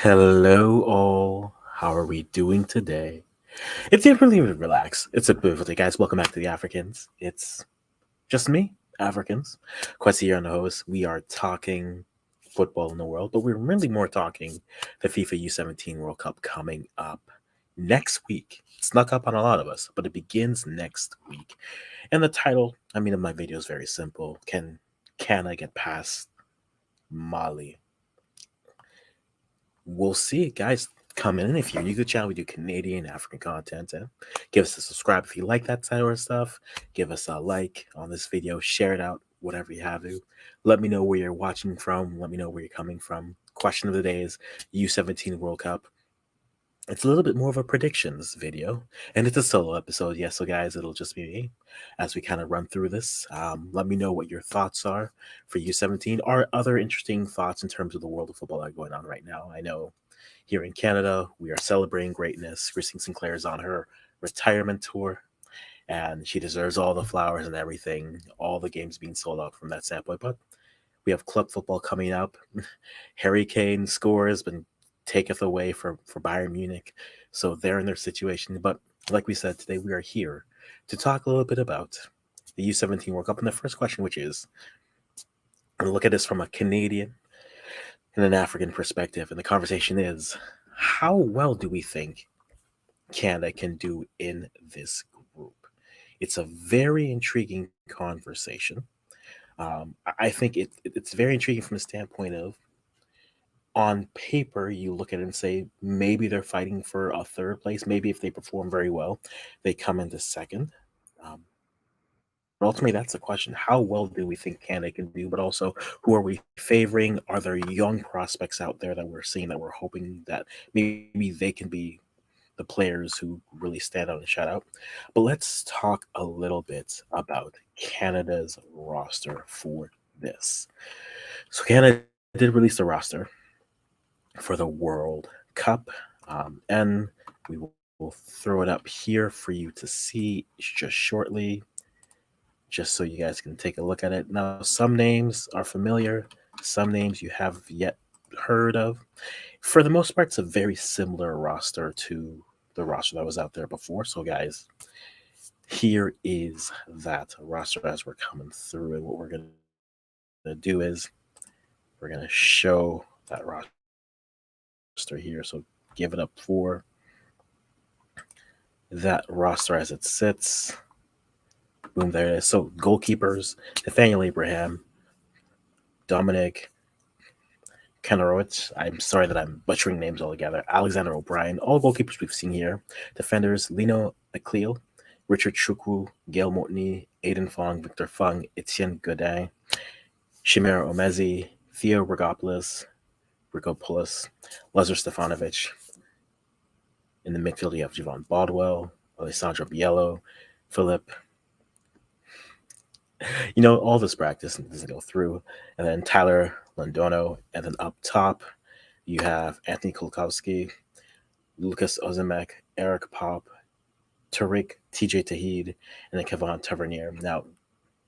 Hello, all. How are we doing today? It's really relax. It's a beautiful day, guys. Welcome back to the Africans. It's just me, Africans. Quincy here on the host. We are talking football in the world, but we're really more talking the FIFA U17 World Cup coming up next week. It snuck up on a lot of us, but it begins next week. And the title, of my video is very simple. Can I get past Mali? We'll see, guys. Come in if you're new to the channel. We do Canadian African content, and give us a subscribe if you like that type of stuff. Give us a like on this video, share it out, whatever you have to. Let me know where you're watching from. Let me know where you're coming from. Question of the day is U17 World Cup. It's a little bit more of a predictions video, and it's a solo episode. Yes, so guys, it'll just be me as we kind of run through this. Let me know what your thoughts are for U17 or other interesting thoughts in terms of the world of football that are going on right now. I know here in Canada, we are celebrating greatness. Christine Sinclair is on her retirement tour, and she deserves all the flowers and everything, all the games being sold out from that standpoint. But we have club football coming up. Harry Kane scores, but taketh away for Bayern Munich. So they're in their situation. But like we said, today we are here to talk a little bit about the U17 World Cup. And the first question, which is, and look at this from a Canadian and an African perspective. And the conversation is, how well do we think Canada can do in this group? It's a very intriguing conversation. I think it's very intriguing from the standpoint of, on paper, you look at it and say maybe they're fighting for a third place. Maybe if they perform very well, they come into second. Um, but ultimately, that's the question. How well do we think Canada can do? But also, who are we favoring? Are there young prospects out there that we're seeing that we're hoping that maybe they can be the players who really stand out and shout out? But let's talk a little bit about Canada's roster for this. So Canada did release the roster for the World Cup, and we will throw it up here for you to see just shortly, just so you guys can take a look at it. Now, some names are familiar, some names you have yet heard of. For the most part, it's a very similar roster to the roster that was out there before. So, guys, here is that roster as we're coming through. And what we're going to do is we're going to show that roster here. So, give it up for that roster as it sits. Boom, there it is. So, goalkeepers, Nathaniel Abraham, Dominic Kennerowitz. I'm sorry that I'm butchering names altogether. Alexander O'Brien. All goalkeepers we've seen here. Defenders, Lino Akliel, Richard Chukwu, Gail Mortney, Aiden Fong, Victor Fung, Etienne Godin, Shimera Omezi, Theo Rigopoulos, Lazar Stefanovic. In the midfield, you have Javon Baldwell, Alessandro Biello, Philip. All this practice doesn't go through. And then Tyler Londono. And then up top, you have Anthony Kulkowski, Lucas Ozimek, Eric Pop, Tariq, TJ Tahid, and then Kevon Tavernier. Now,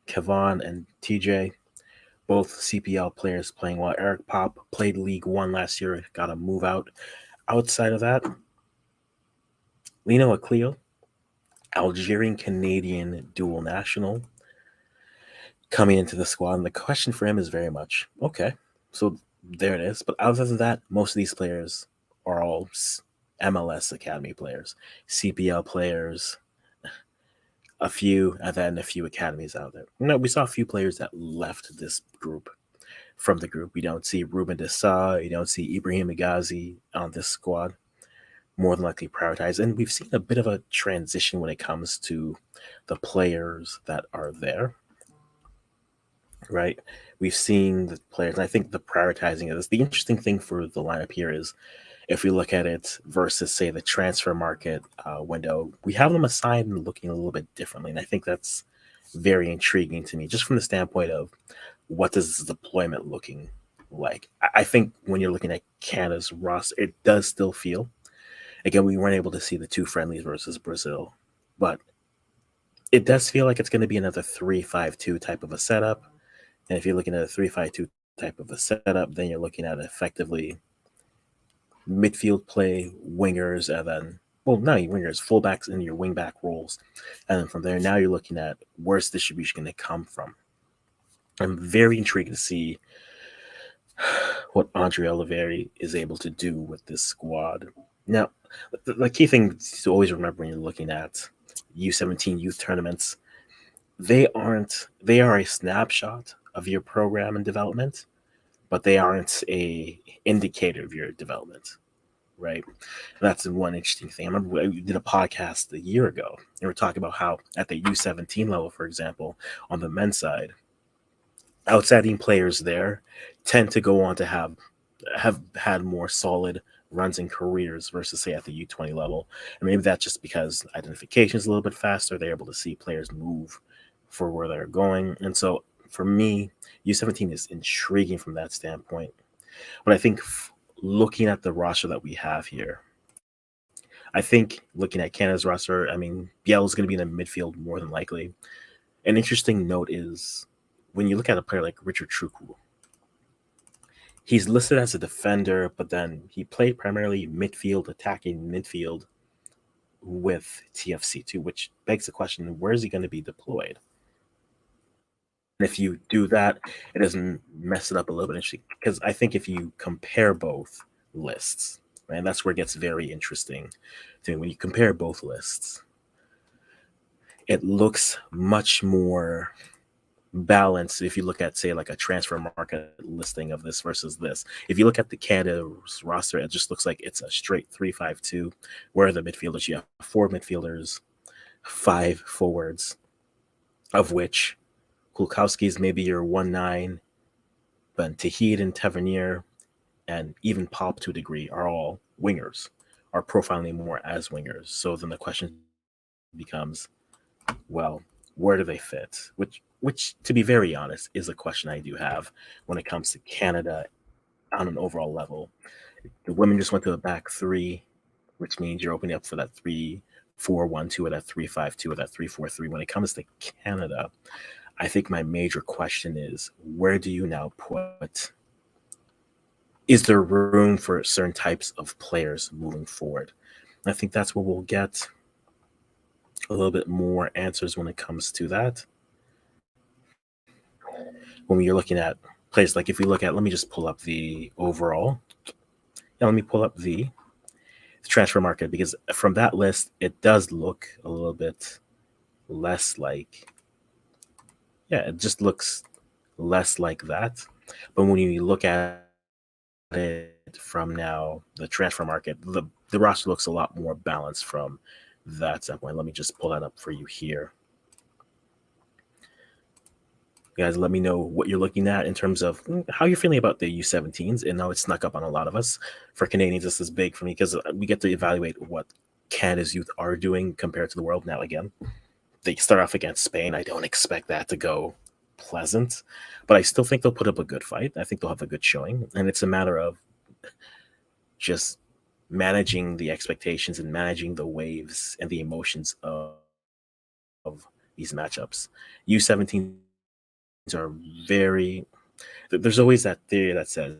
Kevon and TJ, both CPL players playing well. Eric Pop played League One last year, got a move out. Outside of that, Lino Akliel, Algerian-Canadian dual national, coming into the squad. And the question for him is very much, okay, so there it is. But other than that, most of these players are all MLS Academy players, CPL players, a few, and then a few academies out there. We saw a few players that left this group. From the group, we don't see Ruben Dessa, you don't see Ibrahim Igazi on this squad, more than likely prioritized. And we've seen a bit of a transition when it comes to the players that are there. Right, we've seen the players, and I think the prioritizing of this. The interesting thing for the lineup here is, if we look at it versus, say, the transfer market window, we have them assigned and looking a little bit differently, and I think that's very intriguing to me, just from the standpoint of what does this deployment looking like. I think when you're looking at Canada's roster, it does still feel, again, we weren't able to see the two friendlies versus Brazil, but it does feel like it's going to be another 3-5-2 type of a setup. And if you're looking at a 3-5-2 type of a setup, then you're looking at effectively midfield play, wingers, and then, well, not even wingers, fullbacks in your wingback roles. And then from there, now you're looking at where's distribution going to come from. I'm very intrigued to see what Andre Oliveri is able to do with this squad. Now, the key thing to always remember when you're looking at U17 youth tournaments, they are a snapshot of your program and development, but they aren't a indicator of your development, right? And that's one interesting thing. I remember we did a podcast a year ago, and we were talking about how at the U17 level, for example, on the men's side, outstanding players there tend to go on to have had more solid runs and careers versus, say, at the U20 level. And maybe that's just because identification is a little bit faster. They're able to see players move for where they're going. And so for me, U17 is intriguing from that standpoint. But I think looking at the roster that we have here, I think looking at Canada's roster, I mean, Biel is going to be in the midfield more than likely. An interesting note is when you look at a player like Richard Truku, he's listed as a defender, but then he played primarily midfield, attacking midfield with TFC2, which begs the question, where is he going to be deployed? And if you do that, it doesn't mess it up a little bit interesting, because I think if you compare both lists, and that's where it gets very interesting to me, when you compare both lists, it looks much more balance if you look at, say, like a transfer market listing of this versus this. If you look at the Canada's roster, it just looks like it's a straight 3-5-2, where the midfielders, you have 4 midfielders, 5 forwards, of which Kulkowski is maybe your 1-9, but Tahid and Tavernier and even Pop to a degree are all wingers, are profiling more as wingers. So then the question becomes, well, where do they fit? Which, to be very honest, is a question I do have when it comes to Canada on an overall level. The women just went to a back 3, which means you're opening up for that 3-4-1-2 or that 3-5-2 or that 3-4-3. When it comes to Canada, I think my major question is, where do you now put? Is there room for certain types of players moving forward? I think that's where we'll get a little bit more answers when it comes to that. When you're looking at players, like if we look at, let me just pull up the overall. Yeah, let me pull up the transfer market, because from that list, it does look a little bit less like, yeah, it just looks less like that. But when you look at it from now, the transfer market, the roster looks a lot more balanced from that standpoint. Let me just pull that up for you here. You guys, let me know what you're looking at in terms of how you're feeling about the U17s. And now it's snuck up on a lot of us. For Canadians, this is big for me because we get to evaluate what Canada's youth are doing compared to the world. Now, again, they start off against Spain. I don't expect that to go pleasant, but I still think they'll put up a good fight. I think they'll have a good showing. And it's a matter of just managing the expectations and managing the waves and the emotions of these matchups. U17 are very, there's always that theory that says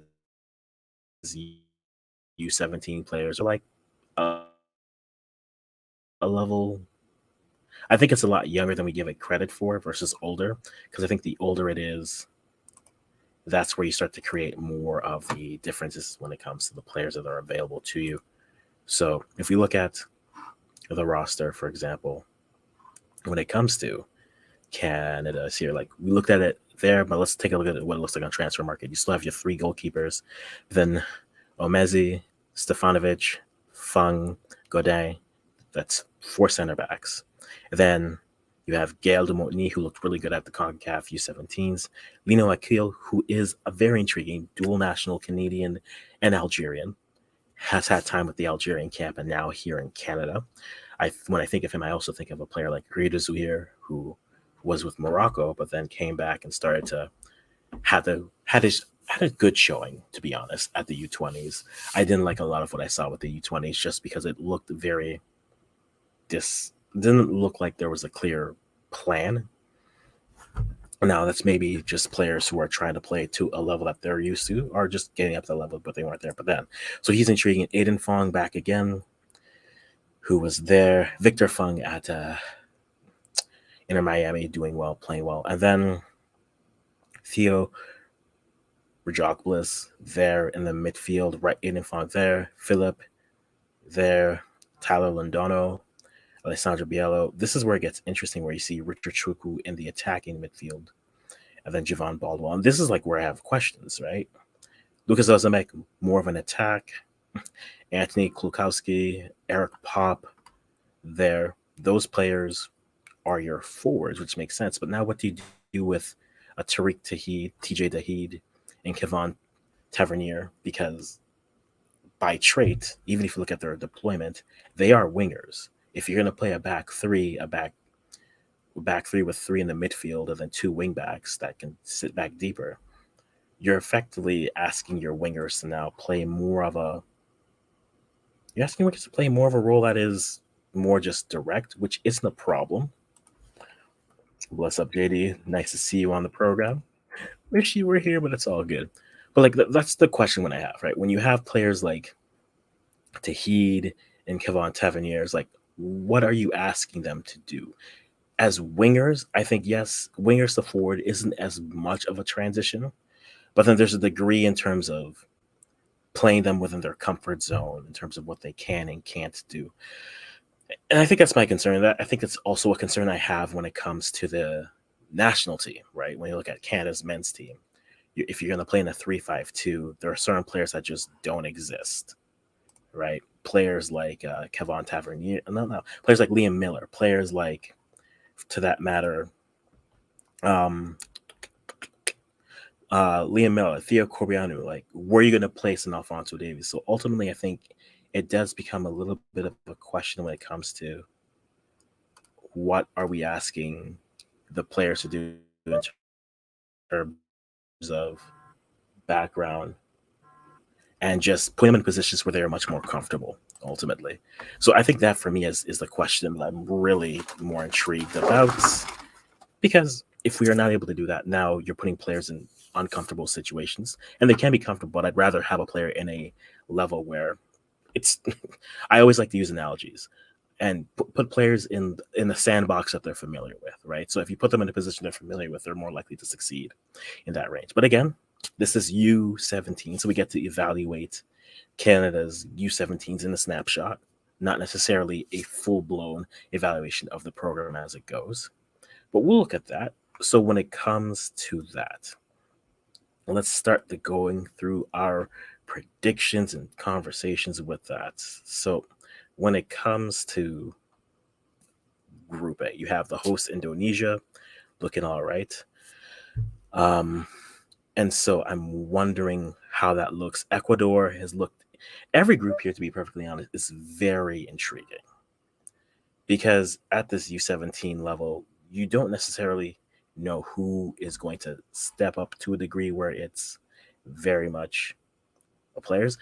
U17 players are like a level, I think it's a lot younger than we give it credit for versus older, because I think the older it is, that's where you start to create more of the differences when it comes to the players that are available to you. So if we look at the roster, for example, when it comes to Canada's here, like we looked at it there, but let's take a look at what it looks like on transfer market. You still have your 3 goalkeepers, then Omezi, Stefanovic, Fung, Godin. That's 4 center backs. Then you have Gael de Montigny, who looked really good at the CONCACAF U17s. Lino Akil, who is a very intriguing dual national Canadian and Algerian, has had time with the Algerian camp and now here in Canada. When I think of him, I also think of a player like Rida Zouhir, who was with Morocco, but then came back and started to had a good showing, to be honest, at the U20s. I didn't like a lot of what I saw with the U20s just because it looked very didn't look like there was a clear plan. Now that's maybe just players who are trying to play to a level that they're used to, or just getting up to the level, but they weren't there. But then, so he's intriguing. Aiden Fong back again, who was there. Victor Fung at Inter Miami, doing well, playing well, and then Theo Rajoklis there in the midfield. Right, Aiden Fong there. Philip there. Tyler Londono, Alessandro Biello. This is where it gets interesting, where you see Richard Chukwu in the attacking midfield, and then Javon Baldwin. And this is like where I have questions, right? Lucas Ozamek, more of an attack. Anthony Klukowski, Eric Pop, there. Those players are your forwards, which makes sense. But now what do you do with a Tariq Tahid, TJ Dahid, and Kevon Tavernier? Because by trait, even if you look at their deployment, they are wingers. If you're going to play a back three with three in the midfield and then two wing backs that can sit back deeper, you're effectively asking your wingers to now play more of a you're asking wingers to play more of a role that is more just direct, which isn't a problem. What's up, JD? Nice to see you on the program. Wish you were here, but it's all good. But like that's the question when I have, right? When you have players like Tahid and Kevon Tavernier, like what are you asking them to do? As wingers, I think yes, wingers to forward isn't as much of a transition, but then there's a degree in terms of playing them within their comfort zone in terms of what they can and can't do. And I think that's my concern. That I think it's also a concern I have when it comes to the national team, right? When you look at Canada's men's team, if you're going to play in a 3-5-2, there are certain players that just don't exist, right? Players like Kevon Tavernier, players like Liam Miller, players like, to that matter, Liam Miller, Theo Corbianu, like where are you going to place an Alfonso Davies? So ultimately, I think it does become a little bit of a question when it comes to what are we asking the players to do in terms of background and just put them in positions where they're much more comfortable ultimately. So I think that for me is the question that I'm really more intrigued about, because if we are not able to do that, now you're putting players in uncomfortable situations, and they can be comfortable, but I'd rather have a player in a level where it's I always like to use analogies and put players in the sandbox that they're familiar with, right? So if you put them in a position they're familiar with, they're more likely to succeed in that range. But again, this is U17, so we get to evaluate Canada's U17s in a snapshot, not necessarily a full-blown evaluation of the program as it goes. But we'll look at that. So when it comes to that, let's start the going through our predictions and conversations with that. So when it comes to Group A, you have the host Indonesia looking all right. And so I'm wondering how that looks. Ecuador has looked, every group here, to be perfectly honest, is very intriguing. Because at this U17 level, you don't necessarily know who is going to step up to a degree where it's very much players.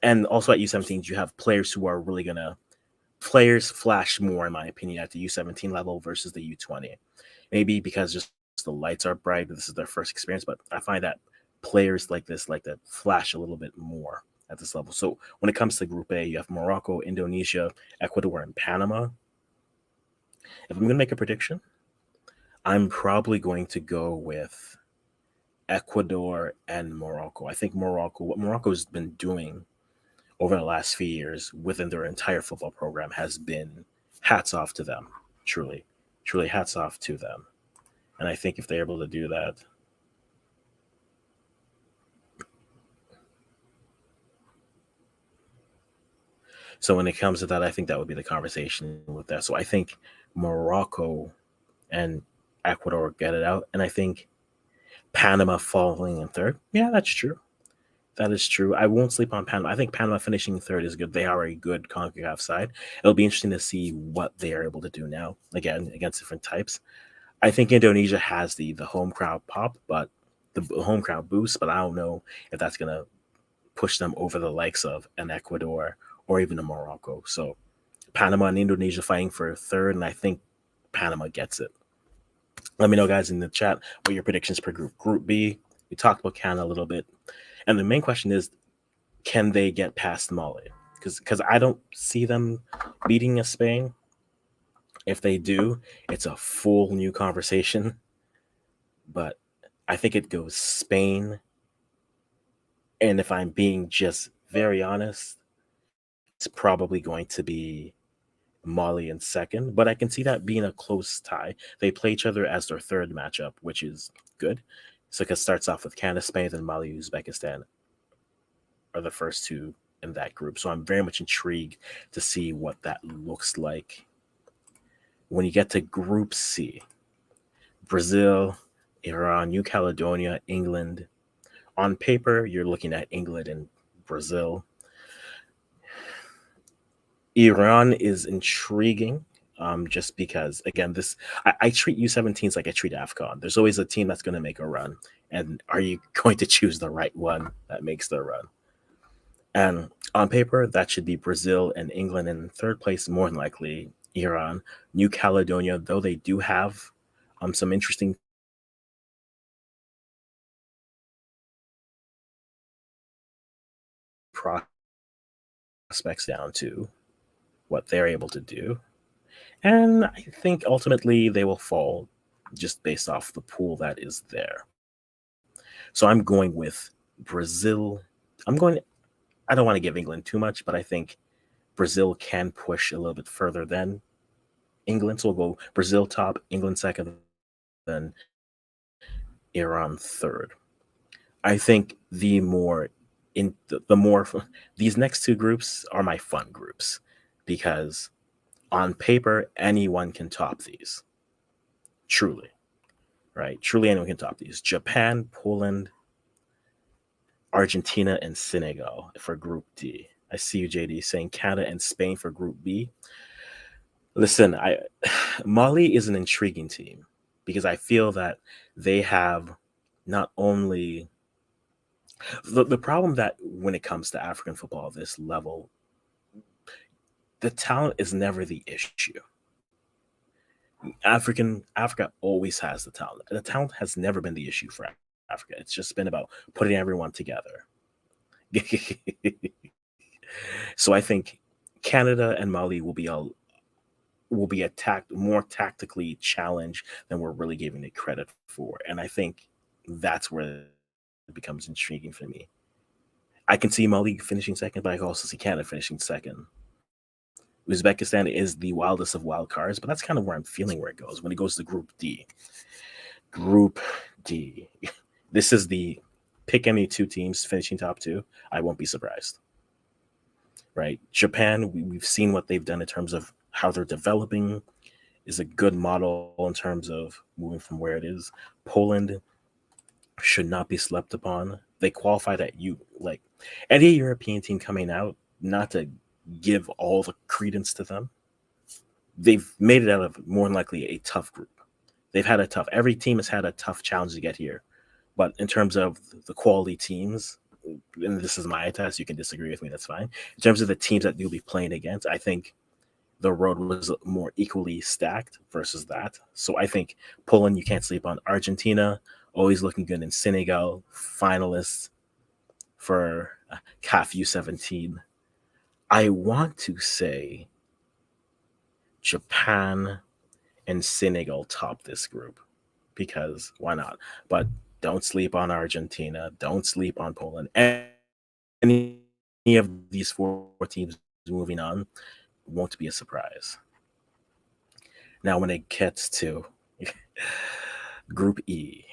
And also at U17s, you have players who are really going to, players flash more, in my opinion, at the U17 level versus the U20. Maybe because just the lights are bright, this is their first experience, but I find that players like this like to flash a little bit more at this level. So when it comes to Group A, you have Morocco, Indonesia, Ecuador, and Panama. If I'm going to make a prediction, I'm probably going to go with Ecuador and Morocco. I think what Morocco's been doing over the last few years within their entire football program has been hats off to them. Truly hats off to them. And I think if they're able to do that, so when it comes to that, I think that would be the conversation with that. So I think Morocco and Ecuador get it out. And I think Panama falling in third. Yeah, that's true. That is true. I won't sleep on Panama. I think Panama finishing third is good. They are a good CONCACAF side. It'll be interesting to see what they are able to do now, again, against different types. I think Indonesia has the home crowd pop, but the home crowd boost, but I don't know if that's going to push them over the likes of an Ecuador or even a Morocco. So Panama and Indonesia fighting for third, and I think Panama gets it. Let me know, guys, in the chat what your predictions per group. Group B, we talked about Canada a little bit. And the main question is, can they get past Mali? Because I don't see them beating a Spain. If they do, it's a full new conversation. But I think it goes Spain. And if I'm being just very honest, it's probably going to be Mali in second. But I can see that being a close tie. They play each other as their third matchup, which is good. So it starts off with Canada, Spain, then Mali, Uzbekistan are the first two in that group. So I'm very much intrigued to see what that looks like. When you get to Group C, Brazil, Iran, New Caledonia, England. On paper, you're looking at England and Brazil. Iran is intriguing, just because, again, I treat U17s like I treat AFCON. There's always a team that's going to make a run. And are you going to choose the right one that makes the run? And on paper, that should be Brazil and England in third place, more than likely Iran. New Caledonia, though they do have some interesting prospects down to what they're able to do. And I think ultimately they will fall just based off the pool that is there. So I'm going with Brazil. I don't want to give England too much, but I think Brazil can push a little bit further than England. So we'll go Brazil top, England second, then Iran third. I think the more these next two groups are my fun groups, because on paper anyone can top these. Truly, right? Truly anyone can top these. Japan, Poland, Argentina, and Senegal for Group D. I see you, JD, saying Canada and Spain for Group B. Listen, Mali is an intriguing team because I feel that they have not only the problem that when it comes to African football, this level, the talent is never the issue. Africa always has the talent. The talent has never been the issue for Africa. It's just been about putting everyone together. So I think Canada and Mali will be attacked more tactically challenged than we're really giving it credit for. And I think that's where it becomes intriguing for me. I can see Mali finishing second, but I can also see Canada finishing second. Uzbekistan is the wildest of wild cards, but that's kind of where I'm feeling where it goes when it goes to Group D. Group D. This is the pick any two teams finishing top two. I won't be surprised. Right? Japan, we've seen what they've done in terms of how they're developing, is a good model in terms of moving from where it is. Poland should not be slept upon. They qualified at like any European team coming out, not to give all the credence to them. They've made it out of more than likely a tough group. Every team has had a tough challenge to get here. But in terms of the quality teams, and this is my test, you can disagree with me, that's fine. In terms of the teams that you'll be playing against, I think the road was more equally stacked versus that. So I think Poland, you can't sleep on. Argentina, always looking good in. Senegal, finalists for CAF U17. I want to say Japan and Senegal top this group because why not? But don't sleep on Argentina. Don't sleep on Poland. Any of these four teams moving on won't be a surprise. Now, when it gets to Group E,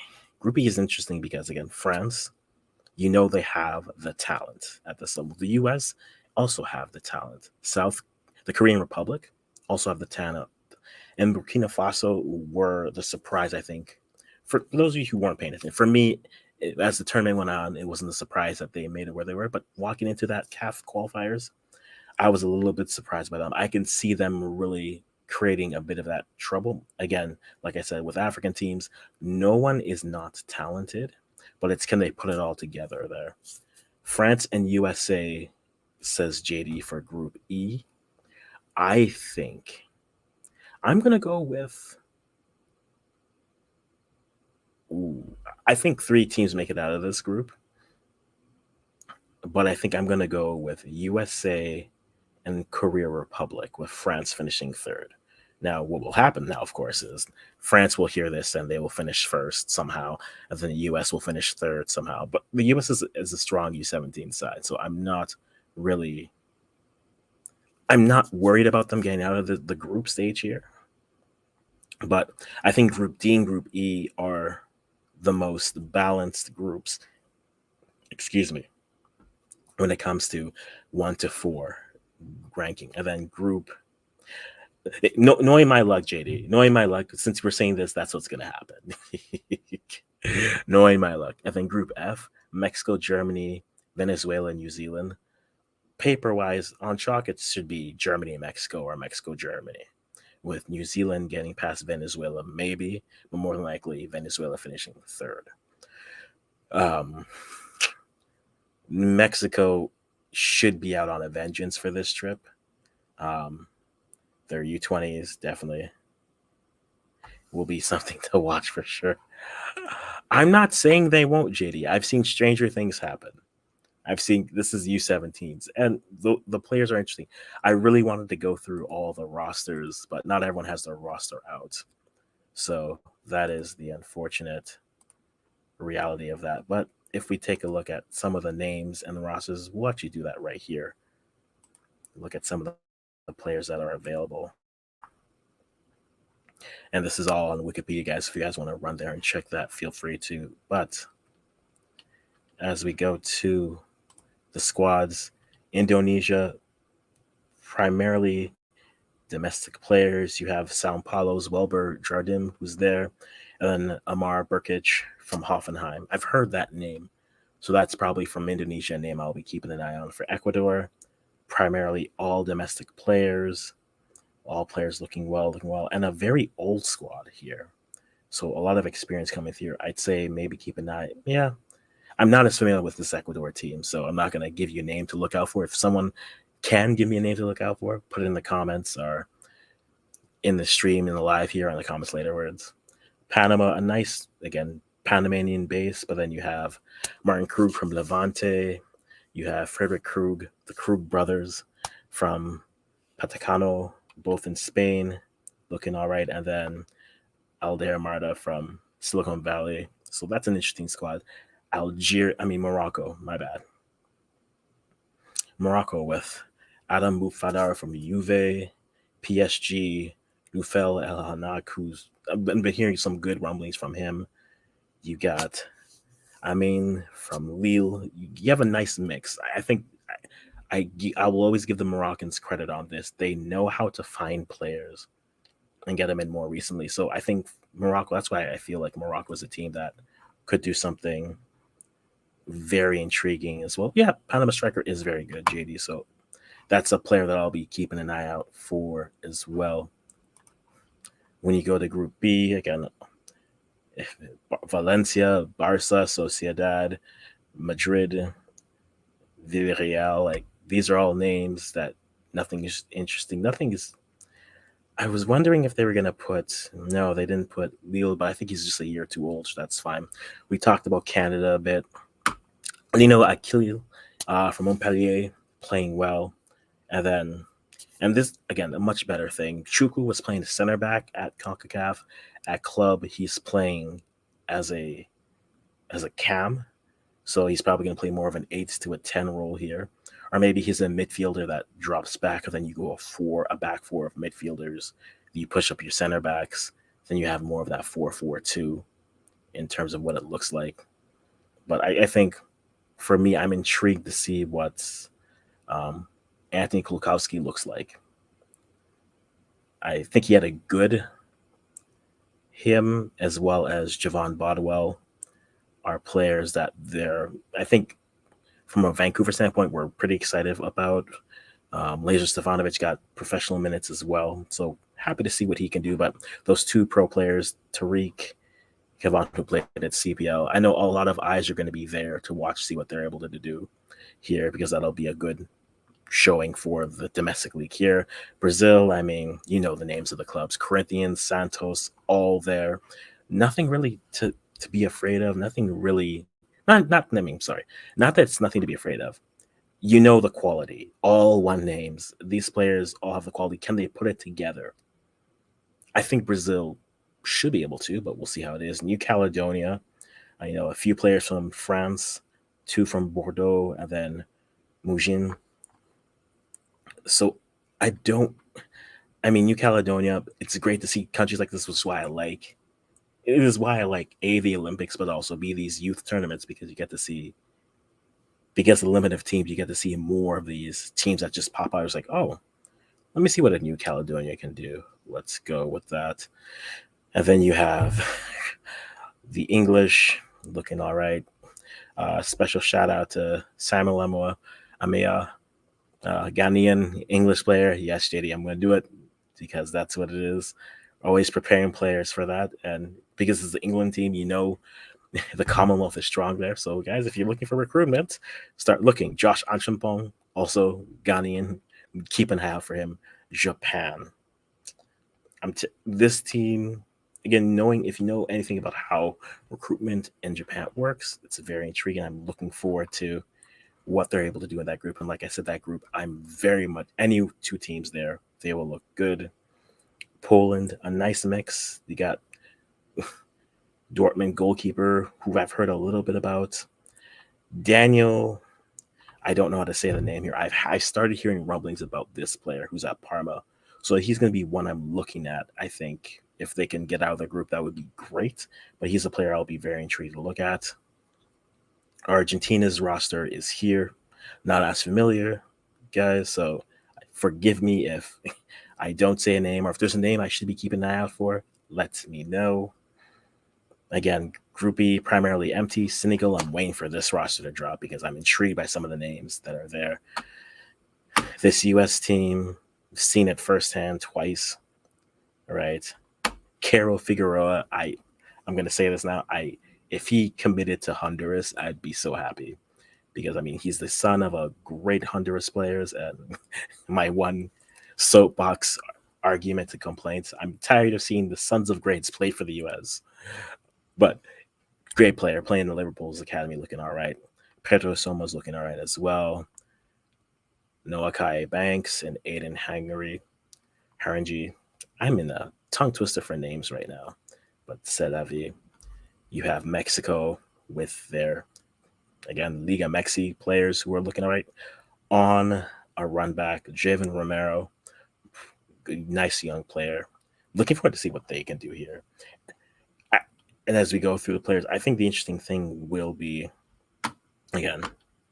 Group E is interesting because, again, France, they have the talent at this level. The US also have the talent. The Korean Republic also have the talent. And Burkina Faso were the surprise, I think, for those of you who weren't paying attention. For me, as the tournament went on, it wasn't a surprise that they made it where they were. But walking into that CAF qualifiers, I was a little bit surprised by them. I can see them really creating a bit of that trouble. Again, like I said, with African teams, no one is not talented, but it's can they put it all together there. France and USA, says JD for Group E. I think I'm going to go with Ooh, I think 3 teams make it out of this group, but I think I'm going to go with USA and Korea Republic, with France finishing third. Now, what will happen now, of course, is France will hear this and they will finish first somehow, and then the US will finish third somehow. But the US is a strong U17 side, so I'm not worried about them getting out of the group stage here. But I think Group D and Group E are the most balanced groups, excuse me, when it comes to 1 to 4 ranking. And then knowing my luck, JD, knowing my luck, since we're saying this, that's what's going to happen. Knowing my luck. And then Group F, Mexico, Germany, Venezuela, New Zealand. Paper-wise, on chalk, it should be Germany, Mexico, or Mexico, Germany, with New Zealand getting past Venezuela, maybe, but more than likely Venezuela finishing third. Mexico should be out on a vengeance for this trip. Their U20s definitely will be something to watch for sure. I'm not saying they won't, JD. I've seen stranger things happen. This is U17s, and the players are interesting. I really wanted to go through all the rosters, but not everyone has their roster out. So that is the unfortunate reality of that. But if we take a look at some of the names and the rosters, we'll actually do that right here. Look at some of the players that are available. And this is all on Wikipedia, guys. If you guys want to run there and check that, feel free to. But as we go to the squads, Indonesia, primarily domestic players. You have Sao Paulo's Welber Jardim, who's there, and then Amar Burkic from Hoffenheim. I've heard that name, so that's probably from Indonesia, a name I'll be keeping an eye on. For Ecuador, primarily all domestic players, all players looking well, and a very old squad here. So a lot of experience coming through. I'd say maybe keep an eye. Yeah, I'm not as familiar with this Ecuador team, so I'm not going to give you a name to look out for. If someone can give me a name to look out for, put it in the comments or in the stream, in the live here, on the comments later words. Panama, a nice, again, Panamanian base, but then you have Martin Krug from Levante. You have Frederick Krug, the Krug brothers from Patacano, both in Spain, looking all right. And then Aldair Marta from Silicon Valley. So that's an interesting squad. Morocco, my bad. Morocco with Adam Mufadar from Juve, PSG, Nufel El Hanak, who's I've been hearing some good rumblings from him. You got from Lille. You have a nice mix. I think I will always give the Moroccans credit on this. They know how to find players and get them in more recently. So I think Morocco, that's why I feel like Morocco is a team that could do something very intriguing as well. Yeah, Panama striker is very good, JD. So that's a player that I'll be keeping an eye out for as well. When you go to Group B, again, Valencia, Barca, Sociedad, Madrid, Villarreal, like these are all names that nothing is interesting. Nothing is. I was wondering if they were going to put. No, they didn't put Lille, but I think he's just a year too old, so that's fine. We talked about Canada a bit. Lino Akilil from Montpellier playing well. And this, again, a much better thing. Chukwu was playing center back at CONCACAF. At club, he's playing as a cam. So he's probably going to play more of an 8 to a 10 role here. Or maybe he's a midfielder that drops back, and then you go a back four of midfielders. You push up your center backs. Then you have more of that 4-4-2 in terms of what it looks like. But I think, for me, I'm intrigued to see what Anthony Kulkowski looks like. I think he had a good him, as well as Javon Bodwell, are players that I think from a Vancouver standpoint, we're pretty excited about. Lazer Stefanovic got professional minutes as well. So happy to see what he can do. But those two pro players, Tariq, Kevon, who played at CPL, I know a lot of eyes are going to be there to watch, see what they're able to do here, because that'll be a good showing for the domestic league here. Brazil, the names of the clubs, Corinthians, Santos, all there. Nothing really to to be afraid of. Nothing really. Not. I mean, sorry. Not that it's nothing to be afraid of. You know the quality. All one names. These players all have the quality. Can they put it together? I think Brazil should be able to, but we'll see how it is. New Caledonia. I know a few players from France, 2 from Bordeaux, and then Mugin. So I don't. I mean, New Caledonia. It's great to see countries like this, which is why I like. It is why I like the Olympics, but also these youth tournaments because you get to see. Because of the limit of teams, you get to see more of these teams that just pop out. It's like, oh, let me see what a New Caledonia can do. Let's go with that. And then you have the English looking all right. Special shout out to Samuel Amea, Ghanaian English player. Yes, JD, I'm going to do it because that's what it is. Always preparing players for that. And because it's the England team, you know the Commonwealth is strong there. So, guys, if you're looking for recruitment, start looking. Josh Anchampong, also Ghanaian. Keep an eye out for him. Japan. This team, again, knowing if you know anything about how recruitment in Japan works, it's very intriguing. I'm looking forward to what they're able to do in that group. And like I said, that group, I'm very much, any 2 teams there, they will look good. Poland, a nice mix. You got Dortmund goalkeeper, who I've heard a little bit about. Daniel, I don't know how to say the name here. I started hearing rumblings about this player who's at Parma. So he's going to be one I'm looking at. I think if they can get out of the group, that would be great. But he's a player I'll be very intrigued to look at. Argentina's roster is here. Not as familiar, guys. So forgive me if I don't say a name, or if there's a name I should be keeping an eye out for, let me know. Again, Group E primarily empty. Senegal, I'm waiting for this roster to drop because I'm intrigued by some of the names that are there. This U.S. team, seen it firsthand twice. All right. Caro Figueroa, I'm going to say this now. If he committed to Honduras, I'd be so happy because, I mean, he's the son of a great Honduras players, and my one soapbox argument to complaints, I'm tired of seeing the sons of greats play for the U.S., but great player playing in Liverpool's academy, looking all right. Pedro Soma's looking all right as well. Noah Kai Banks and Aiden Harangi. I'm in a tongue twister for names right now, but c'est la vie. You have Mexico with their, again, Liga Mexi players who are looking all right. On a run back, Javen Romero, nice young player. Looking forward to see what they can do here. And as we go through the players, I think the interesting thing will be, again,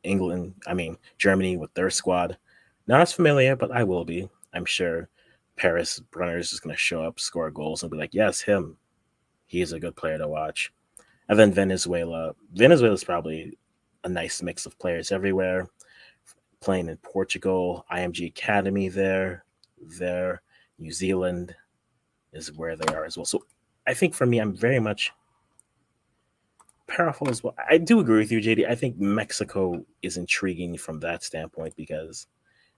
Germany with their squad. Not as familiar, but I will be. I'm sure Paris Brunner is going to show up, score goals, and be like, yes, him. He's a good player to watch. And then Venezuela. Venezuela is probably a nice mix of players everywhere. Playing in Portugal, IMG Academy there. New Zealand is where they are as well. So I think for me, I'm very much powerful as well. I do agree with you, JD. I think Mexico is intriguing from that standpoint because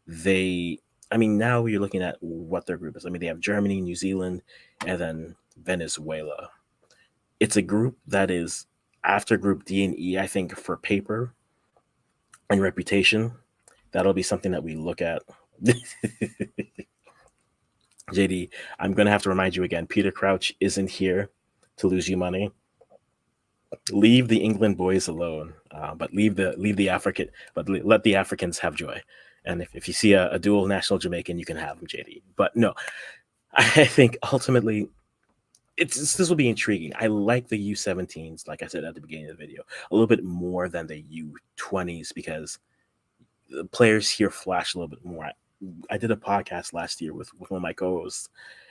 now you're looking at what their group is. I mean, they have Germany, New Zealand, and then Venezuela. It's a group that is after Group D and E, I think, for paper and reputation. That'll be something that we look at. JD, I'm going to have to remind you again, Peter Crouch isn't here to lose you money. Leave the England boys alone, but leave the African, but let the Africans have joy. And if you see a dual national Jamaican, you can have them, JD. But no, I think ultimately this will be intriguing. I like the U17s, like I said at the beginning of the video, a little bit more than the U20s because the players here flash a little bit more. I did a podcast last year with one of my co-hosts,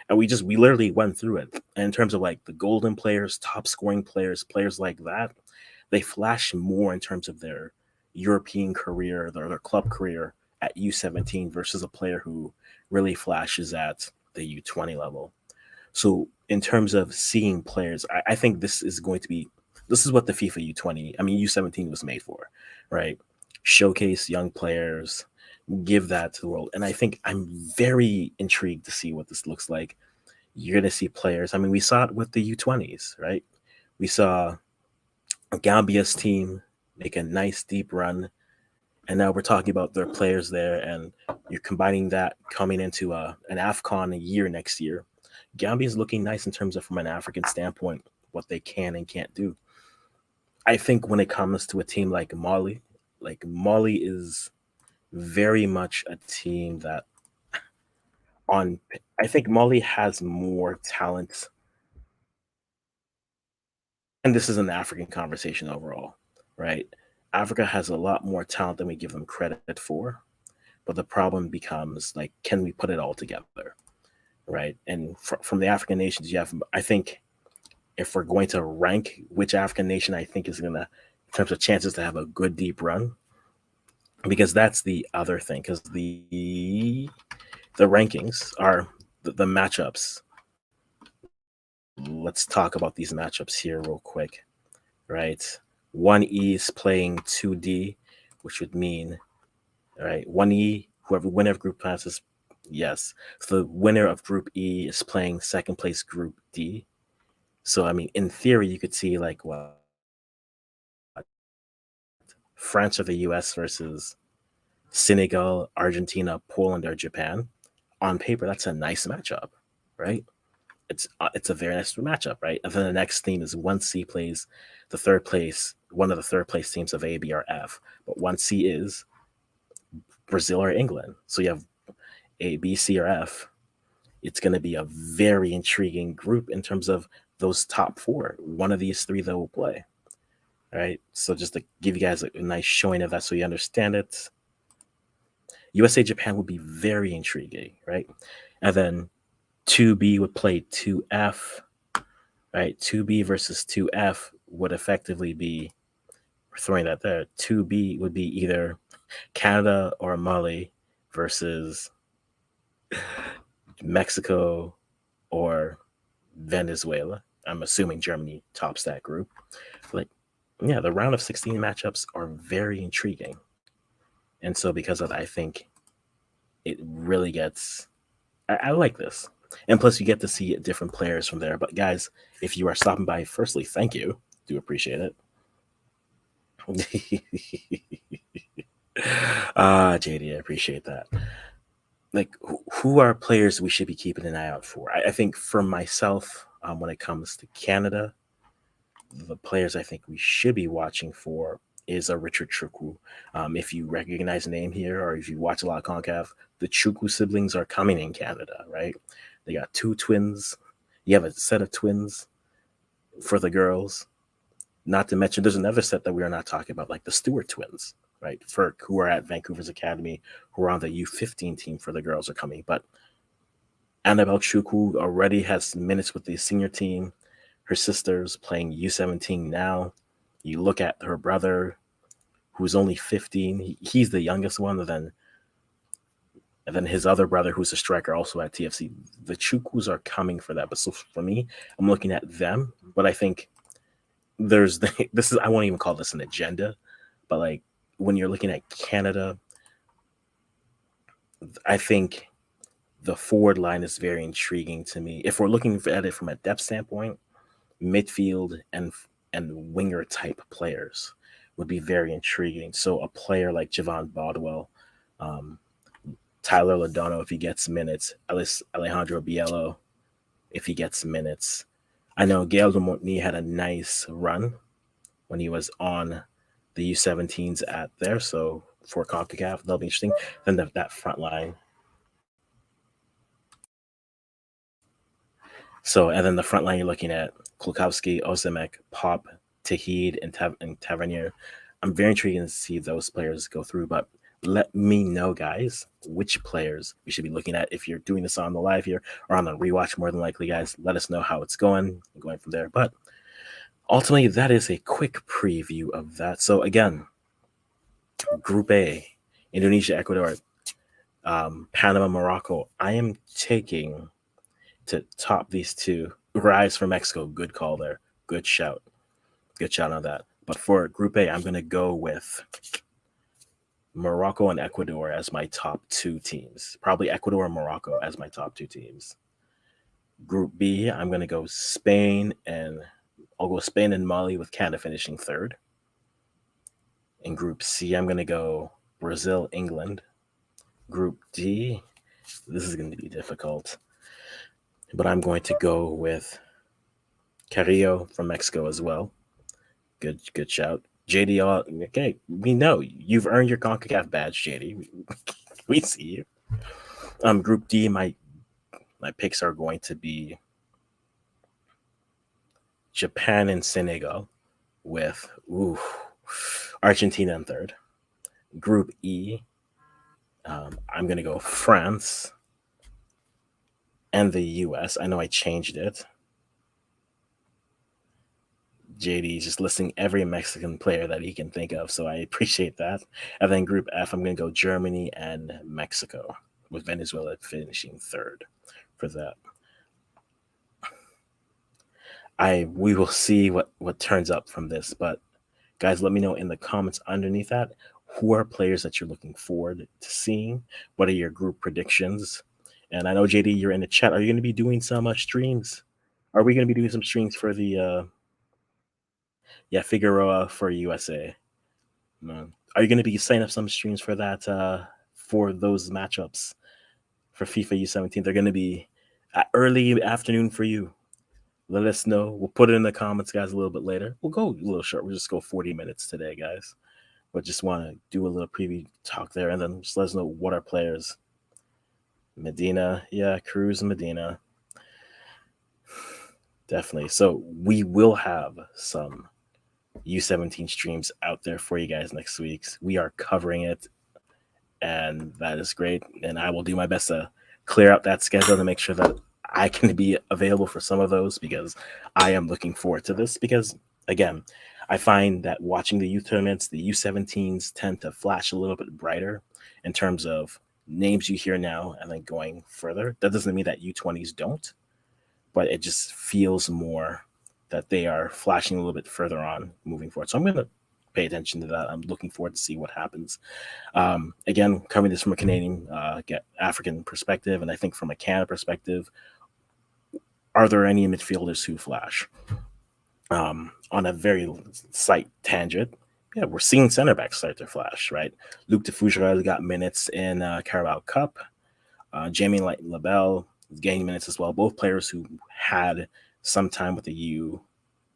and we literally went through it. And in terms of like the golden players, top scoring players like that, they flash more in terms of their European career, their club career at U17 versus a player who really flashes at the U20 level. So in terms of seeing players, I think this is what the FIFA U17 was made for, right? Showcase young players, give that to the world. And I think I'm very intrigued to see what this looks like. You're going to see players. I mean, we saw it with the U20s, right? We saw Gambia's team make a nice deep run, and now we're talking about their players there, and you're combining that coming into an AFCON a year next year. Gambia's looking nice in terms of from an African standpoint, what they can and can't do. I think when it comes to a team like Mali is very much a team that on I think Mali has more talent, and this is an African conversation overall, right? Africa has a lot more talent than we give them credit for, but the problem becomes like, can we put it all together, right? And from the African nations, you have, I think, if we're going to rank which African nation I think is gonna, in terms of chances to have a good deep run, because that's the other thing, because the rankings are the matchups. Let's talk about these matchups here real quick, right? 1E is playing 2D, which would mean, all right, 1E, whoever winner of group passes, yes. So the winner of Group E is playing second place Group D. So I mean, in theory, you could see like what France or the US versus Senegal, Argentina, Poland, or Japan. On paper, that's a nice matchup, right? It's a very nice matchup, right? And then the next team is 1C plays the third place, one of the third place teams of A, B, or F. But 1C is Brazil or England. So you have A, B, C, or F. It's going to be a very intriguing group in terms of those top four. One of these three that will play. All right. So just to give you guys a nice showing of that so you understand it, USA Japan would be very intriguing, right? And then 2B would play 2F, right? 2B versus 2F would effectively be, throwing that there, 2B would be either Canada or Mali versus Mexico or Venezuela. I'm assuming Germany tops that group. Like, yeah, the round of 16 matchups are very intriguing. And so because of that, I think it really gets, I like this. And plus you get to see different players from there. But guys, if you are stopping by, firstly, thank you. Do appreciate it. JD, I appreciate that. Like, who are players we should be keeping an eye out for? I think for myself, when it comes to Canada, the players I think we should be watching for is a Richard Chukwu. If you recognize the name here, or if you watch a lot of CONCACAF, the Chukwu siblings are coming in Canada, right? They got two twins. You have a set of twins for the girls. Not to mention, there's another set that we are not talking about, like the Stewart twins, right? For who are at Vancouver's Academy, who are on the U15 team for the girls are coming. But Annabelle Chukwu already has minutes with the senior team. Her sister's playing U17 now. You look at her brother, who's only 15. He's the youngest one, and then his other brother, who's a striker, also at TFC. The Chukwus are coming for that. But so for me, I'm looking at them. But I think this is, I won't even call this an agenda, but like when you're looking at Canada, I think the forward line is very intriguing to me. If we're looking at it from a depth standpoint, midfield and winger type players would be very intriguing. So a player like Javon Bodwell, Tyler Lodano if he gets minutes, Alejandro Biello if he gets minutes. I know Gael Dumont had a nice run when he was on the U17s at there. So for CONCACAF, that'll be interesting. Then that front line. So, and then the front line, you're looking at Kulkowski, Osemek, Pop, Tahid, and Tavernier. I'm very intrigued to see those players go through, but let me know, guys, which players we should be looking at. If you're doing this on the live here or on the rewatch, more than likely, guys, let us know how it's going from there. But ultimately, that is a quick preview of that. So again, Group A, Indonesia, Ecuador, Panama, Morocco. I am taking to top these two. Rise for Mexico. Good call there. Good shout. Good shout on that. But for Group A, I'm going to go with Morocco and Ecuador as my top two teams. Probably Ecuador and Morocco as my top two teams. Group B, I'm going to go Spain and I'll go Spain and Mali with Canada finishing third. In Group C, I'm going to go Brazil, England. Group D, this is going to be difficult, but I'm going to go with Carrillo from Mexico as well. Good shout. JD, okay, we know you've earned your CONCACAF badge, JD. We see you. Group D, my picks are going to be Japan and Senegal with Argentina in third. Group E, I'm going to go France and the US. I know I changed it. JD is just listing every Mexican player that he can think of, so I appreciate that. And then Group F, I'm going to go Germany and Mexico, with Venezuela finishing third for that. We will see what turns up from this, but guys, let me know in the comments underneath that who are players that you're looking forward to seeing. What are your group predictions? And I know, JD, you're in the chat. Are you going to be doing some streams? Are we going to be doing some streams for the Figueroa for USA? No. Are you going to be setting up some streams for that for those matchups for FIFA U17? They're going to be early afternoon for you. Let us know. We'll put it in the comments, guys, a little bit later. We'll go a little short. We'll just go 40 minutes today, guys. But just want to do a little preview talk there, and then just let us know what our players. Medina, yeah, Cruz and Medina. Definitely. So we will have some U17 streams out there for you guys next week. We are covering it, and that is great. And I will do my best to clear out that schedule to make sure that I can be available for some of those, because I am looking forward to this. Because, again, I find that watching the youth tournaments, the U17s tend to flash a little bit brighter in terms of names you hear now and then going further. That doesn't mean that U20s don't, but it just feels more that they are flashing a little bit further on moving forward. So I'm going to pay attention to that. I'm looking forward to see what happens. Again, covering this from a Canadian, African perspective, and I think from a Canada perspective, are there any midfielders who flash? On a very slight tangent, yeah, we're seeing center backs start to flash, right? Luc de Fougerolles got minutes in Carabao Cup. Jamie Labelle is gaining minutes as well. Both players who had some time with the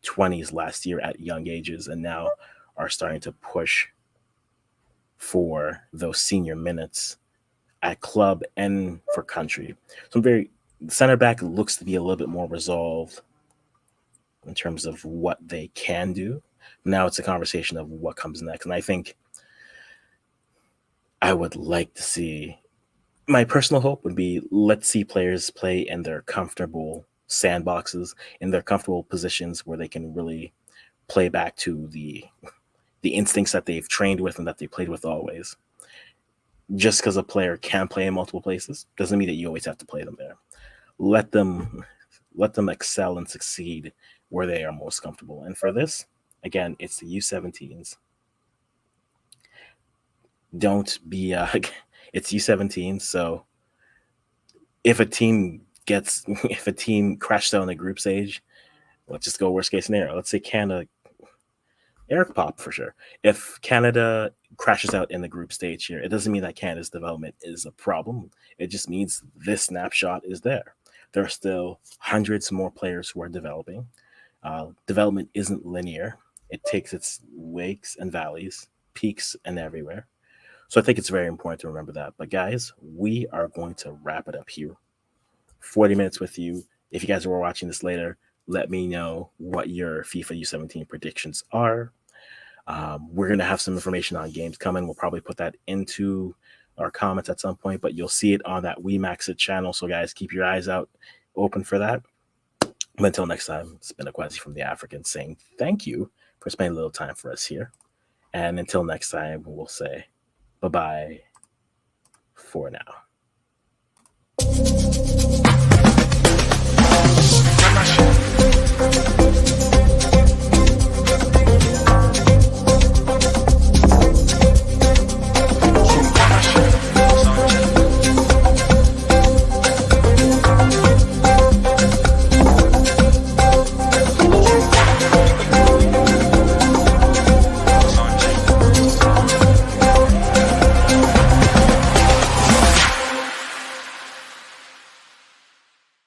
U20s last year at young ages and now are starting to push for those senior minutes at club and for country. So center back looks to be a little bit more resolved in terms of what they can do. Now it's a conversation of what comes next. And I think I would like to see, my personal hope would be, let's see players play in their comfortable sandboxes, in their comfortable positions where they can really play back to the instincts that they've trained with and that they played with always. Just because a player can play in multiple places doesn't mean that you always have to play them there. Let them excel and succeed where they are most comfortable. And for this, again, it's the U17s. Don't be it's U17. So if a team crashes out in the group stage, let's just go worst case scenario. Let's say Canada, Eric Pop for sure. If Canada crashes out in the group stage here, it doesn't mean that Canada's development is a problem. It just means this snapshot is there. There are still hundreds more players who are developing. Development isn't linear. It takes its wakes and valleys, peaks and everywhere. So I think it's very important to remember that. But guys, we are going to wrap it up here. 40 minutes with you. If you guys are watching this later, let me know what your FIFA U17 predictions are. We're going to have some information on games coming. We'll probably put that into our comments at some point, but you'll see it on that WeMAxit channel. So guys, keep your eyes out open for that. But until next time, it's been Akwasi from the African saying thank you for spending a little time for us here. And until next time, we'll say bye-bye for now.